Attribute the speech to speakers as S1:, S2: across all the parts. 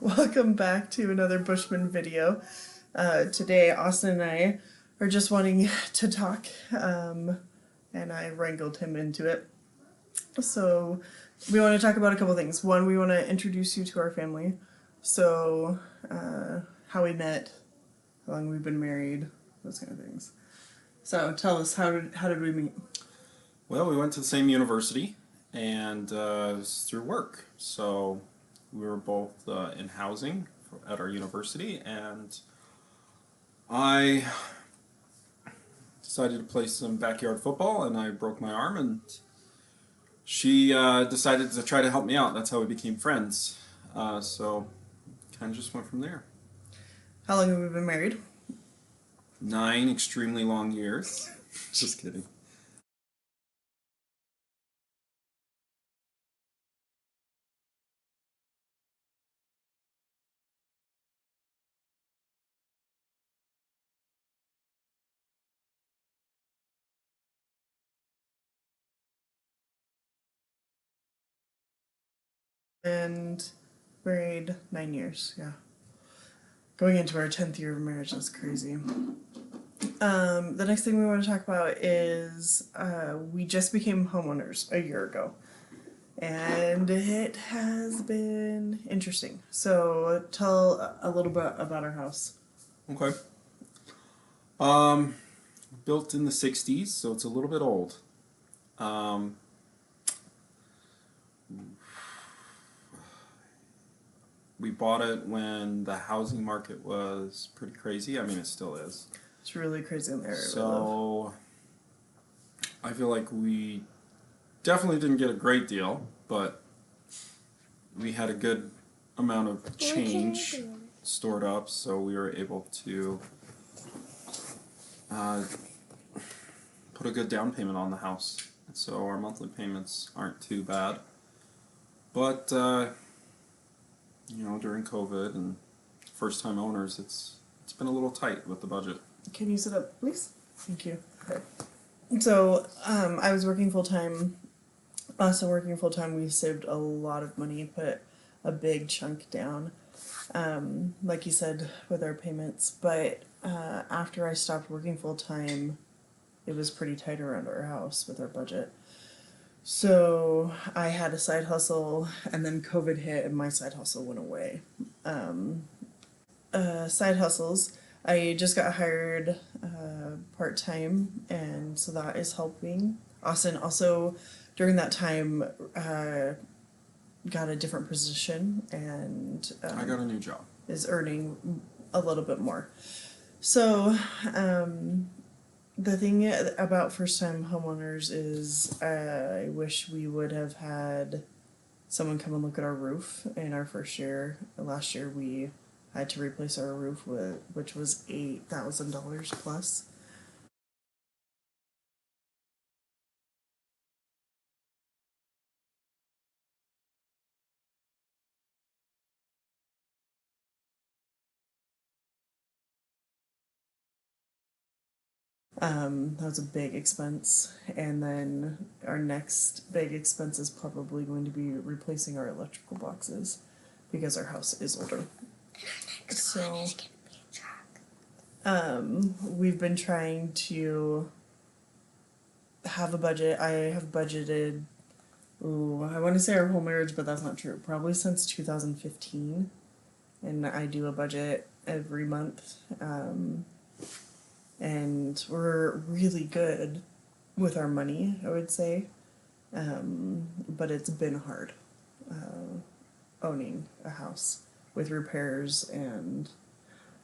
S1: Welcome back to another Bushman video. Today Austin and I are just wanting to talk, and I wrangled him into it. So we want to talk about a couple things. One, we want to introduce you to our family. So how we met, how long we've been married, those kind of things. So tell us, how did we meet?
S2: Well, we went to the same university, and it was through work. So we were both in housing at our university, and I decided to play some backyard football, and I broke my arm, and she decided to try to help me out. That's how we became friends. So kind of just went from there.
S1: How long have we been married?
S2: 9 extremely long years. Just kidding.
S1: And married 9 years, yeah. Going into our 10th year of marriage, that's crazy. The next thing we want to talk about is we just became homeowners a year ago. And it has been interesting. So tell a little bit about our house.
S2: Okay. Built in the 60s, so it's a little bit old. We bought it when the housing market was pretty crazy. I mean, it still is.
S1: It's really crazy in the area.
S2: So I feel like we definitely didn't get a great deal, but we had a good amount of change stored up, so we were able to put a good down payment on the house. So our monthly payments aren't too bad. But you know, during COVID and first-time owners, it's been a little tight with the budget.
S1: Can you sit up, please? Thank you. Okay. So I was working full-time. Also working full-time, we saved a lot of money, put a big chunk down, like you said, with our payments. But after I stopped working full-time, it was pretty tight around our house with our budget. So I had a side hustle, and then COVID hit, and my side hustle went away. Side hustles, I just got hired part-time, and so that is helping. Austin also, during that time, got a different position, and
S2: I got a new job.
S1: Is earning a little bit more. So the thing about first-time homeowners is I wish we would have had someone come and look at our roof in our first year. Last year we had to replace our roof, which was $8,000 plus. That was a big expense, and then our next big expense is probably going to be replacing our electrical boxes because our house is older. So we've been trying to have a budget. I have budgeted, I want to say our whole marriage, but that's not true. Probably since 2015, and I do a budget every month. And we're really good with our money, I would say, but it's been hard owning a house with repairs and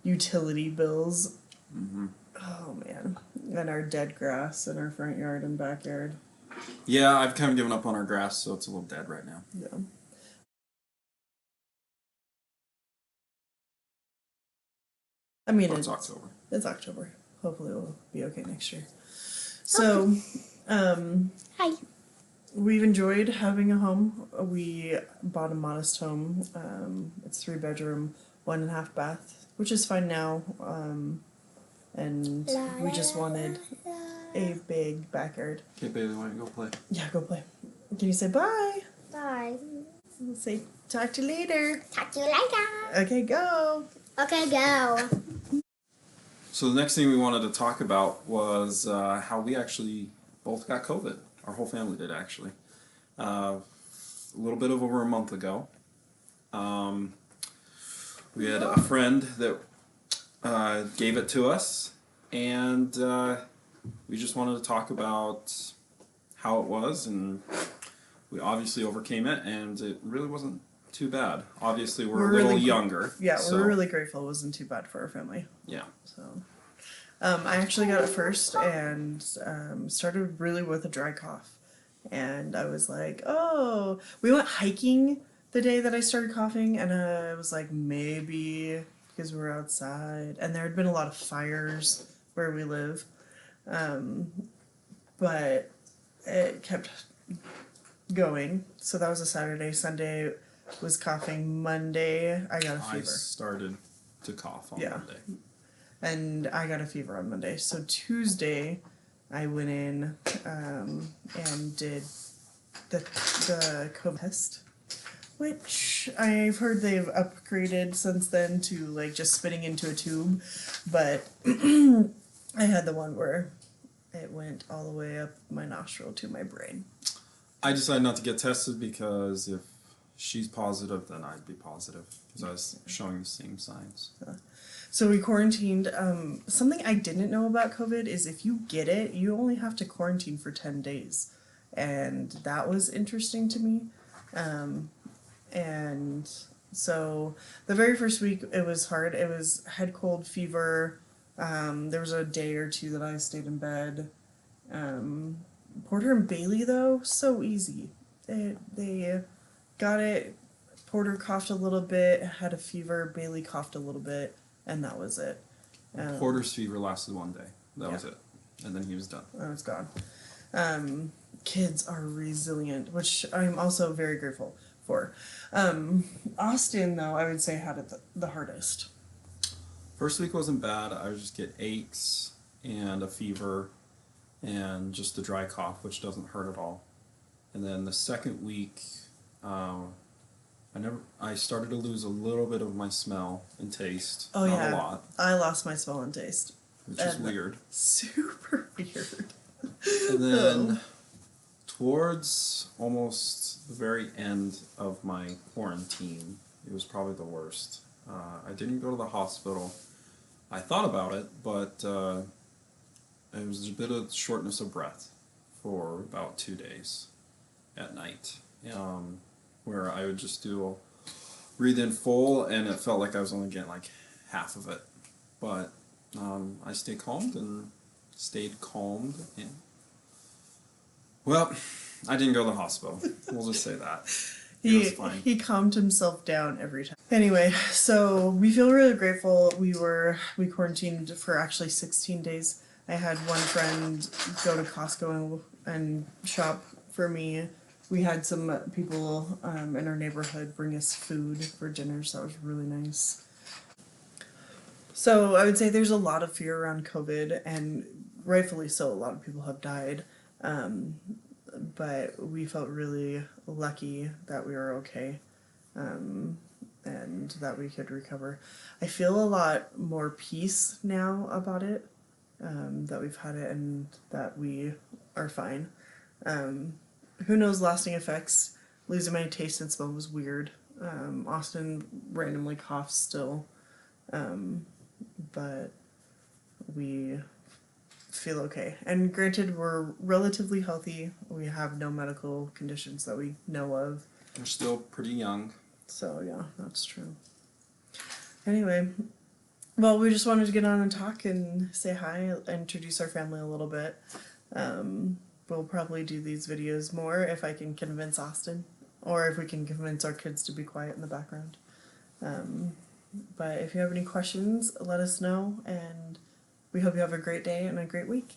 S1: utility bills.
S2: Mm-hmm.
S1: Oh man, and our dead grass in our front yard and backyard.
S2: Yeah, I've kind of given up on our grass, so it's a little dead right now.
S1: Yeah. I mean,
S2: it's October.
S1: It's October. Hopefully we'll be okay next year. So,
S3: Hi.
S1: We've enjoyed having a home. We bought a modest home. It's 3-bedroom, 1.5 bath, which is fine now. And we just wanted a big backyard.
S2: Okay, baby, why don't you go play?
S1: Yeah, go play. Can you say bye?
S3: Bye.
S1: Say Talk to you later.
S3: Talk to you later.
S1: Okay, go.
S3: Okay, go.
S2: So the next thing we wanted to talk about was how we actually both got COVID. Our whole family did, actually. A little bit over a month ago. We had a friend that gave it to us, and we just wanted to talk about how it was, and we obviously overcame it, and it really wasn't too bad. Obviously, we're a little younger.
S1: Yeah,
S2: so,
S1: we're really grateful it wasn't too bad for our family.
S2: Yeah.
S1: So, I actually got it first and started really with a dry cough. And I was like, oh, we went hiking the day that I started coughing, and I was like, maybe because we were outside, and there had been a lot of fires where we live, but it kept going. So that was a Saturday. Sunday was coughing. Monday I got a
S2: I
S1: fever.
S2: started to cough on Monday.
S1: And I got a fever on Monday. So Tuesday, I went in and did the COVID test, which I've heard they've upgraded since then to like just spitting into a tube. But I had the one where it went all the way up my nostril to my brain.
S2: I decided not to get tested because if she's positive, then I'd be positive because I was showing the same signs.
S1: So we quarantined. Something I didn't know about COVID is if you get it, you only have to quarantine for 10 days. And that was interesting to me. And so the very first week, it was hard. It was head cold, fever. There was a day or two that I stayed in bed. Porter and Bailey, though, so easy. They got it. Porter coughed a little bit, had a fever. Bailey coughed a little bit. And that was it.
S2: Porter's fever lasted one day. That was it. And then he was done.
S1: And it's gone. Kids are resilient, which I'm also very grateful for. Austin, though, I would say had it the hardest.
S2: First week wasn't bad. I would just get aches and a fever and just a dry cough, which doesn't hurt at all. And then the second week, I started to lose a little bit of my smell and taste.
S1: Oh,
S2: Not a lot.
S1: I lost my smell and taste.
S2: Which is weird.
S1: Super weird.
S2: And then towards almost the very end of my quarantine, it was probably the worst. I didn't go to the hospital. I thought about it, but it was a bit of shortness of breath for about 2 days at night. Where I would just breathe in full, and it felt like I was only getting like half of it. But I stayed calmed. And well, I didn't go to the hospital. We'll just say that. It was fine.
S1: He calmed himself down every time. Anyway, so we feel really grateful. We quarantined for actually 16 days. I had one friend go to Costco and shop for me. We had some people in our neighborhood bring us food for dinner, so that was really nice. So I would say there's a lot of fear around COVID, and rightfully so. A lot of people have died, but we felt really lucky that we were okay, and that we could recover. I feel a lot more peace now about it, that we've had it and that we are fine. Who knows lasting effects? Losing my taste and smell was weird. Austin randomly coughs still. But we feel okay. And granted, we're relatively healthy. We have no medical conditions that we know of.
S2: We're still pretty young.
S1: So, yeah, that's true. Anyway, well, we just wanted to get on and talk and say hi, introduce our family a little bit. We'll probably do these videos more if I can convince Austin, or if we can convince our kids to be quiet in the background. But if you have any questions, let us know, and we hope you have a great day and a great week.